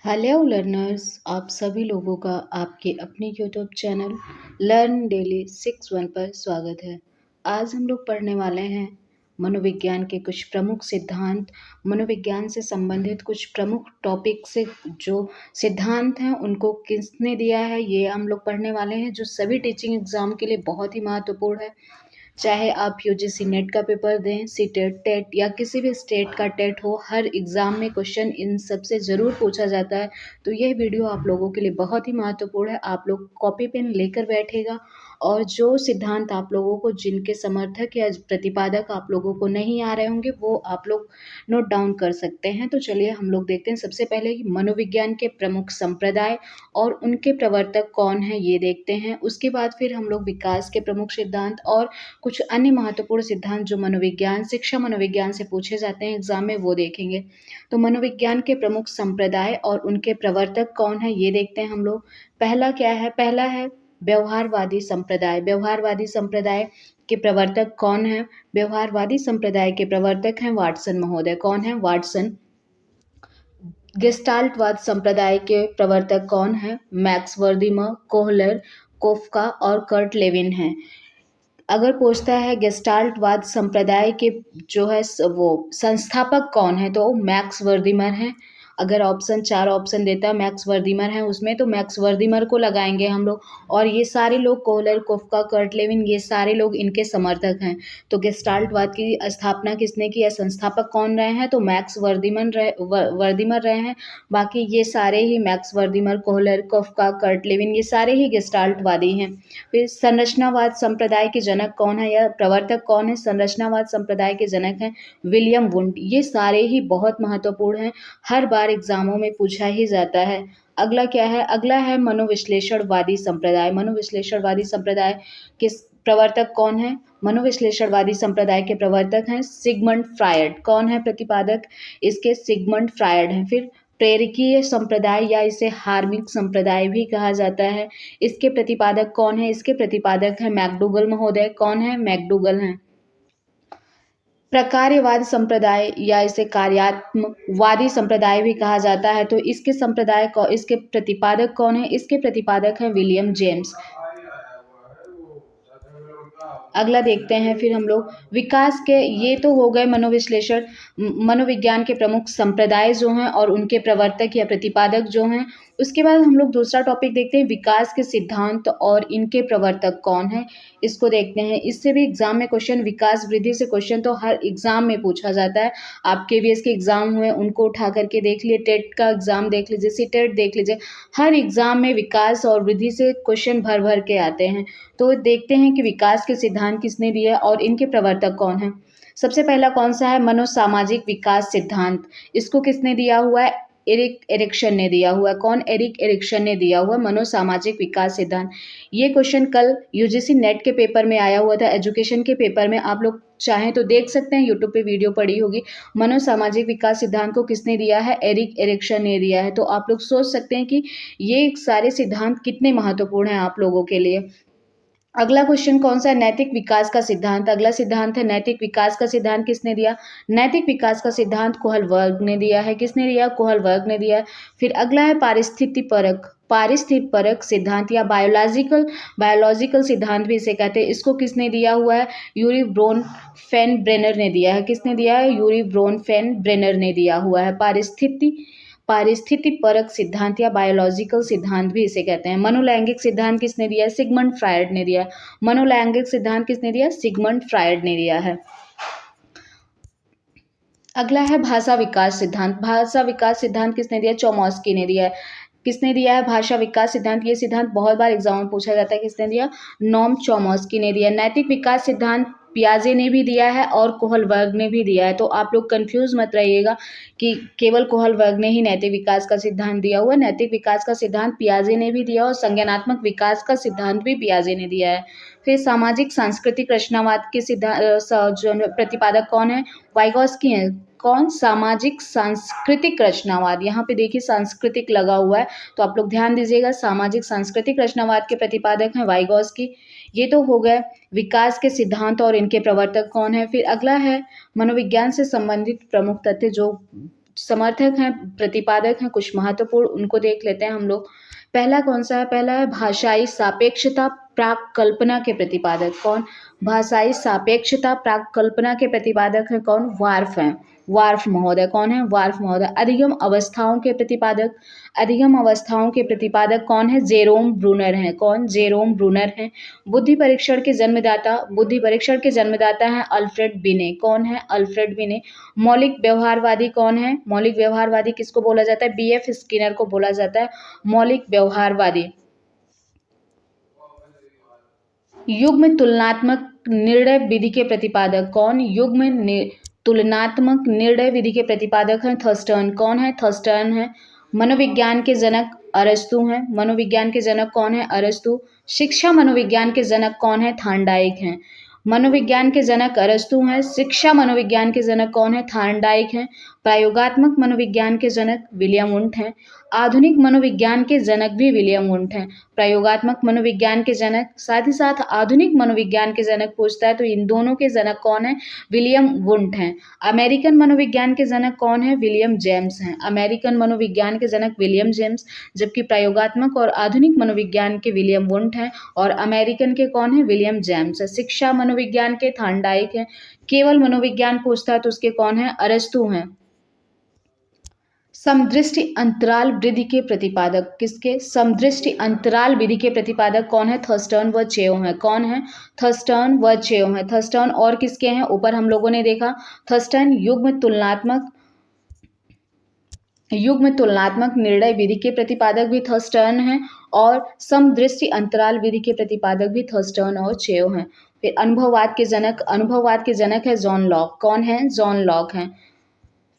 Hello learners, आप सभी लोगों का आपके अपने यूट्यूब चैनल लर्न डेली 61 पर स्वागत है। आज हम लोग पढ़ने वाले हैं मनोविज्ञान के कुछ प्रमुख सिद्धांत। मनोविज्ञान से संबंधित कुछ प्रमुख टॉपिक से जो सिद्धांत हैं उनको किसने दिया है, ये हम लोग पढ़ने वाले हैं, जो सभी टीचिंग एग्जाम के लिए बहुत ही महत्वपूर्ण है। चाहे आप यूजीसी नेट का पेपर दें, सीटेट, टेट या किसी भी स्टेट का टेट हो, हर एग्ज़ाम में क्वेश्चन इन सब से ज़रूर पूछा जाता है। तो यह वीडियो आप लोगों के लिए बहुत ही महत्वपूर्ण है। आप लोग कॉपी पेन लेकर बैठेगा और जो सिद्धांत आप लोगों को, जिनके समर्थक या प्रतिपादक आप लोगों को नहीं आ रहे होंगे, वो आप लोग नोट डाउन कर सकते हैं। तो चलिए हम लोग देखते हैं। सबसे पहले मनोविज्ञान के प्रमुख संप्रदाय और उनके प्रवर्तक कौन हैं, ये देखते हैं। उसके बाद फिर हम लोग विकास के प्रमुख सिद्धांत और कुछ अन्य महत्वपूर्ण सिद्धांत जो मनोविज्ञान, शिक्षा मनोविज्ञान से पूछे जाते हैं एग्जाम में, वो देखेंगे। तो मनोविज्ञान के प्रमुख संप्रदाय और उनके प्रवर्तक कौन है, ये देखते हैं हम लोग। पहला क्या है? पहला है व्यवहारवादी संप्रदाय। व्यवहारवादी संप्रदाय के प्रवर्तक कौन है? व्यवहारवादी संप्रदाय के प्रवर्तक हैं वाटसन महोदय। कौन है? वाटसन। गेस्टाल्टवाद संप्रदाय के प्रवर्तक कौन है? मैक्स वर्दिमर, कोहलर, कोफका और कर्ट लेविन हैं। अगर पूछता है गेस्टाल्टवाद संप्रदाय के जो है वो संस्थापक कौन है, तो मैक्स वर्दिमर हैं। अगर ऑप्शन 4 ऑप्शन देता है मैक्स वर्दिमर है उसमें, तो मैक्स वर्दिमर को लगाएंगे हम लोग। और ये सारे लोग, कोहलर, कोफका, कर्ट लेविन, ये सारे लोग इनके समर्थक हैं। तो गेस्टाल्टवाद की स्थापना किसने की है, संस्थापक कौन रहे हैं, तो मैक्स वर्दिमर रहे हैं। बाकी ये सारे ही मैक्स वर्दिमर, कोहलर, कोफका, कर्ट लेविन, ये सारे ही गेस्टाल्टवादी हैं। फिर संरचनावाद संप्रदाय के जनक कौन है या प्रवर्तक कौन है? संरचनावाद संप्रदाय के जनक हैं विलियम वुंड। ये सारे ही बहुत महत्वपूर्ण हैं, हर बार एग्जामों में पूछा ही जाता है। अगला क्या है? अगला है मनोविश्लेषणवादी संप्रदाय। मनोविश्लेषणवादी संप्रदाय के प्रवर्तक कौन है? मनोविश्लेषणवादी संप्रदाय के प्रवर्तक हैं सिगमंड फ्रायड। कौन है प्रतिपादक इसके? सिगमंड फ्रायड हैं। फिर प्रेरकीय संप्रदाय या इसे हार्मिक संप्रदाय भी कहा जाता है, इसके प्रतिपादक कौन है? इसके प्रतिपादक है मैकडूगल महोदय। कौन है? मैकडूगल हैं। प्रकार्यवाद संप्रदाय या इसे कार्यात्मवादी संप्रदाय भी कहा जाता है, तो इसके संप्रदाय को, इसके प्रतिपादक कौन है? इसके प्रतिपादक हैं विलियम जेम्स। अगला देखते हैं फिर हम लोग विकास के। ये तो हो गए मनोविश्लेषण, मनोविज्ञान के प्रमुख संप्रदाय जो हैं और उनके प्रवर्तक या प्रतिपादक जो हैं। उसके बाद हम लोग दूसरा टॉपिक देखते हैं, विकास के सिद्धांत और इनके प्रवर्तक कौन है, इसको देखते हैं। इससे भी एग्जाम में क्वेश्चन, विकास वृद्धि से क्वेश्चन तो हर एग्जाम में पूछा जाता है। आप केवीएस के एग्जाम हुए उनको उठा करके देख लिए, टेट का एग्जाम देख लीजिए, सीटेट देख लीजिए, हर एग्जाम में विकास और वृद्धि से क्वेश्चन भर भर के आते हैं। तो देखते हैं कि विकास के सिद्धांत किसने दिए और इनके प्रवर्तक कौन है। सबसे पहला कौन सा है? मनोसामाजिक विकास सिद्धांत। इसको किसने दिया हुआ है? एरिक एरिक्सन ने दिया हुआ है। कौन? एरिक एरिक्सन ने दिया हुआ मनोसामाजिक विकास सिद्धांत। ये क्वेश्चन कल यूजीसी नेट के पेपर में आया हुआ था, एजुकेशन के पेपर में। आप लोग चाहें तो देख सकते हैं, यूट्यूब पे वीडियो पड़ी होगी। मनोसामाजिक विकास सिद्धांत को किसने दिया है? एरिक एरिक्सन ने दिया है। तो आप लोग सोच सकते हैं कि ये सारे सिद्धांत कितने महत्वपूर्ण हैं आप लोगों के लिए। अगला क्वेश्चन कौन सा है? नैतिक विकास का सिद्धांत। अगला सिद्धांत है नैतिक विकास का सिद्धांत। किसने दिया? नैतिक विकास का सिद्धांत कोहलबर्ग ने दिया है। किसने दिया? कोहलबर्ग ने दिया है। फिर अगला है पारिस्थितिक सिद्धांत या बायोलॉजिकल सिद्धांत भी इसे कहते हैं। इसको किसने दिया हुआ है? यूरी ब्रोन फेन ब्रेनर ने दिया है। किसने दिया है? यूरी ब्रोन फेन ब्रेनर ने दिया हुआ है। पारिस्थितिक सिद्धांत या बायोलॉजिकल सिद्धांत भी इसे कहते हैं। मनोलैंगिक सिद्धांत किसने दिया है? सिगमंड फ्रायड ने दिया है। मनोलैंगिक सिद्धांत किसने दिया? सिगमंड फ्रायड ने दिया है। अगला है भाषा विकास सिद्धांत। भाषा विकास सिद्धांत किसने दिया? चोमस्की ने दिया है। किसने दिया है भाषा विकास सिद्धांत? ये सिद्धांत बहुत बार एग्जाम में पूछा जाता है। किसने दिया? नोम चोमस्की ने दिया। नैतिक विकास सिद्धांत पियाजे ने भी दिया है और कोहलबर्ग ने भी दिया है। तो आप लोग कंफ्यूज मत रहिएगा कि केवल कोहलबर्ग ने ही नैतिक विकास का सिद्धांत दिया हुआ। नैतिक विकास का सिद्धांत पियाजे ने भी दिया और संज्ञानात्मक विकास का सिद्धांत भी पियाजे ने दिया है। फिर सामाजिक सांस्कृतिक रचनावाद के जो प्रतिपादक कौन है? वाइगॉस्की हैं। कौन? सामाजिक सांस्कृतिक रचनावाद। यहाँ पे देखिए सांस्कृतिक लगा हुआ है, तो आप लोग ध्यान दीजिएगा। सामाजिक सांस्कृतिक रचनावाद के प्रतिपादक हैं वाइगॉस्की। ये तो हो गए विकास के सिद्धांत और इनके प्रवर्तक कौन है। फिर अगला है मनोविज्ञान से संबंधित प्रमुख तथ्य जो समर्थक हैं, प्रतिपादक हैं, कुछ महत्वपूर्ण उनको देख लेते हैं हम लोग। पहला कौन सा है? पहला है भाषाई सापेक्षता प्राक कल्पना के प्रतिपादक। कौन? भाषाई सापेक्षता प्राक कल्पना के प्रतिपादक हैं कौन? वार्फ हैं, वार्फ महोदय। कौन है? वार्फ महोदय। अधिगम अवस्थाओं के प्रतिपादक, अधिगम अवस्थाओं के प्रतिपादक कौन है? जेरोम ब्रूनर हैं। कौन? जेरोम ब्रूनर हैं। बुद्धि परीक्षण के जन्मदाता, बुद्धि परीक्षण के जन्मदाता हैं अल्फ्रेड बिने। कौन है? अल्फ्रेड बिने। मौलिक व्यवहारवादी कौन है? मौलिक व्यवहारवादी किसको बोला जाता है? बीएफ स्किनर को बोला जाता है मौलिक व्यवहारवादी। युग्म तुलनात्मक निर्णय विधि के प्रतिपादक कौन? तुलनात्मक निर्णय विधि के प्रतिपादक हैं थर्स्टन। कौन है? थर्स्टन है। मनोविज्ञान के जनक अरस्तु हैं। मनोविज्ञान के जनक कौन है? अरस्तु। शिक्षा मनोविज्ञान के जनक कौन है? थार्नडाइक हैं। मनोविज्ञान के जनक अरस्तु हैं। शिक्षा मनोविज्ञान के जनक कौन है? थार्नडाइक हैं। प्रायोगात्मक मनोविज्ञान के जनक विलियम वुंट हैं। आधुनिक मनोविज्ञान के जनक भी विलियम वुंट हैं। प्रयोगात्मक मनोविज्ञान के जनक, साथ ही साथ आधुनिक मनोविज्ञान के जनक पूछता है तो इन दोनों के जनक कौन है? विलियम वुंट हैं। अमेरिकन मनोविज्ञान के जनक कौन है? विलियम जेम्स हैं। अमेरिकन मनोविज्ञान के जनक विलियम जेम्स, जबकि प्रयोगात्मक और आधुनिक मनोविज्ञान के विलियम वुंट हैं और अमेरिकन के कौन है? विलियम जेम्स है। शिक्षा मनोविज्ञान के थार्नडाइक हैं। केवल मनोविज्ञान पूछता है तो उसके कौन है? अरस्तु हैं। समदृष्टि अंतराल विधि के प्रतिपादक किसके? समदृष्टि अंतराल विधि के प्रतिपादक कौन है? थर्स्टन व चेओ हैं। कौन है? थर्स्टन व चेओ हैं। थर्स्टन और किसके हैं? ऊपर हम लोगों ने देखा थर्स्टन युग्म तुलनात्मक निर्णय विधि के प्रतिपादक भी थर्स्टन हैं और समदृष्टि अंतराल विधि के प्रतिपादक भी थर्स्टन और चेओ हैं। फिर अनुभववाद के जनक है जॉन लॉक। कौन है? जॉन लॉक हैं।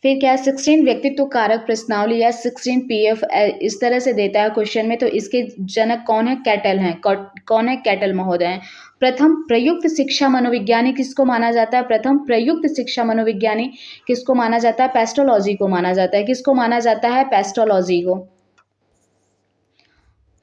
फिर क्या है? 16 व्यक्तित्व कारक प्रश्नावली या 16 पीएफ इस तरह से देता है क्वेश्चन में, तो इसके जनक कौन है? कैटल हैं। कौन है? कैटल महोदय हैं। प्रथम प्रयुक्त शिक्षा मनोविज्ञानी किसको माना जाता है? प्रथम प्रयुक्त शिक्षा मनोविज्ञानी किसको माना जाता है? पेस्टोलॉजी को माना जाता है। किसको माना जाता है? पेस्टोलॉजी को।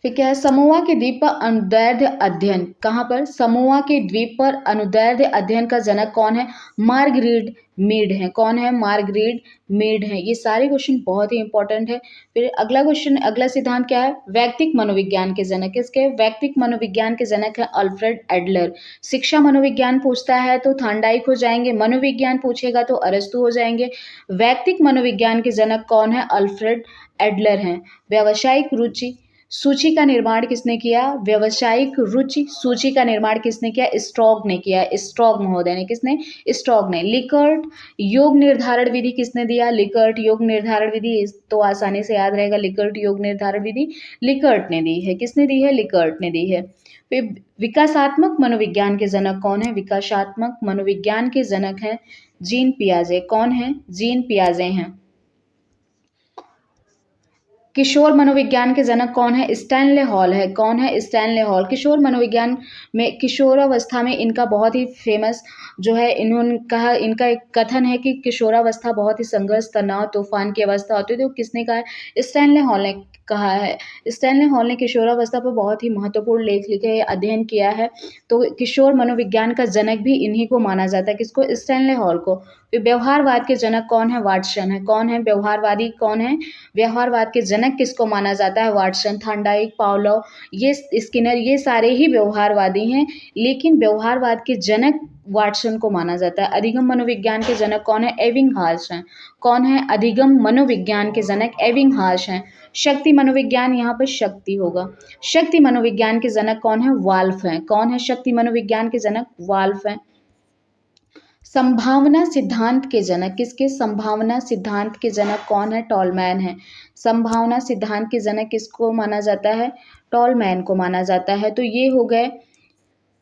फिर क्या है? समोआ के द्वीप पर अनुदैर्ध्य अध्ययन, कहाँ पर? समोआ के द्वीप पर अनुदैर्ध्य अध्ययन का जनक कौन है? मार्गरीड मीड है। कौन है? मार्गरीड मीड है। ये सारे क्वेश्चन बहुत ही इंपॉर्टेंट है। फिर अगला क्वेश्चन, अगला सिद्धांत क्या है? वैयक्तिक मनोविज्ञान के जनक किसके? वैयक्तिक मनोविज्ञान के जनक है अल्फ्रेड एडलर। शिक्षा मनोविज्ञान पूछता है तो थार्नडाइक हो जाएंगे, मनोविज्ञान पूछेगा तो अरस्तु हो जाएंगे। वैयक्तिक मनोविज्ञान के जनक कौन है? अल्फ्रेड एडलर हैं। व्यावसायिक रुचि सूची का निर्माण किसने किया? व्यावसायिक रुचि सूची का निर्माण किसने किया? स्ट्रॉग ने किया। स्ट्रॉग महोदय ने। किसने? स्ट्रॉग ने। लिकर्ट योग निर्धारण विधि किसने दिया? लिकर्ट योग निर्धारण विधि तो आसानी से याद रहेगा। लिकर्ट योग निर्धारण विधि लिकर्ट ने दी है। किसने दी है? लिकर्ट ने दी है। फिर विकासात्मक मनोविज्ञान के जनक कौन है? विकासात्मक मनोविज्ञान के जनक हैं जीन पियाजे। कौन है? जीन पियाजे हैं। किशोर मनोविज्ञान के जनक कौन है? स्टैनले हॉल है। कौन है? Stanley hall. किशोर मनोविज्ञान में किशोरावस्था में इनका बहुत ही फेमस जो है, इन्होंने कहा, इनका एक कथन है कि किशोरावस्था बहुत ही संघर्ष, तनाव, तूफान की अवस्था होती है। तो किसने कहा है? स्टैनले हॉल ने कहा है। स्टैनले हॉल ने किशोरावस्था पर बहुत ही महत्वपूर्ण लेख लिखे, अध्ययन किया है। तो किशोर मनोविज्ञान का जनक भी इन्हीं को माना जाता है। किसको? स्टैनले हॉल को। फिर व्यवहारवाद के जनक कौन है? वाटसन है। कौन है? व्यवहारवादी कौन है? व्यवहारवाद के जनक किसको माना जाता है? वाटसन, थार्नडाइक, पावलोव, ये स्किनर, ये सारे ही व्यवहारवादी हैं, लेकिन व्यवहारवाद के जनक वाटसन को माना जाता है। अधिगम मनोविज्ञान के जनक कौन है? एबिंगहास हैं। कौन है? अधिगम मनोविज्ञान के जनक एबिंगहास हैं। शक्ति मनोविज्ञान, यहाँ पर शक्ति होगा। शक्ति मनोविज्ञान के जनक कौन है? वाल्फ हैं। कौन है शक्ति मनोविज्ञान के जनक? वाल्फ हैं। संभावना सिद्धांत के जनक किसके? संभावना सिद्धांत के जनक कौन है? टॉलमैन है। संभावना सिद्धांत के जनक किसको माना जाता है? टॉलमैन को माना जाता है। तो ये हो गए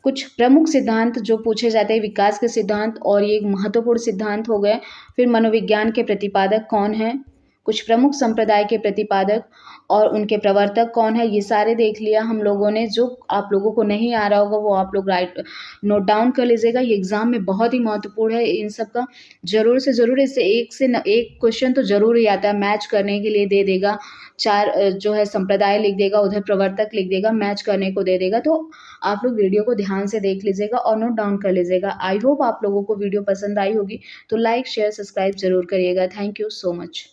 कुछ प्रमुख सिद्धांत जो पूछे जाते हैं, विकास के सिद्धांत, और ये एक महत्वपूर्ण सिद्धांत हो गए। फिर मनोविज्ञान के प्रतिपादक कौन है, कुछ प्रमुख संप्रदाय के प्रतिपादक और उनके प्रवर्तक कौन है, ये सारे देख लिया हम लोगों ने। जो आप लोगों को नहीं आ रहा होगा वो आप लोग नोट डाउन कर लीजिएगा। ये एग्जाम में बहुत ही महत्वपूर्ण है इन सब का। जरूर से जरूर इससे एक क्वेश्चन तो जरूर ही आता है, मैच करने के लिए दे देगा। 4 जो है संप्रदाय लिख देगा, उधर प्रवर्तक लिख देगा, मैच करने को दे देगा। तो आप लोग वीडियो को ध्यान से देख लीजिएगा और नोट डाउन कर लीजिएगा। आई होप आप लोगों को वीडियो पसंद आई होगी, तो लाइक शेयर सब्सक्राइब जरूर करिएगा। Thank you so much.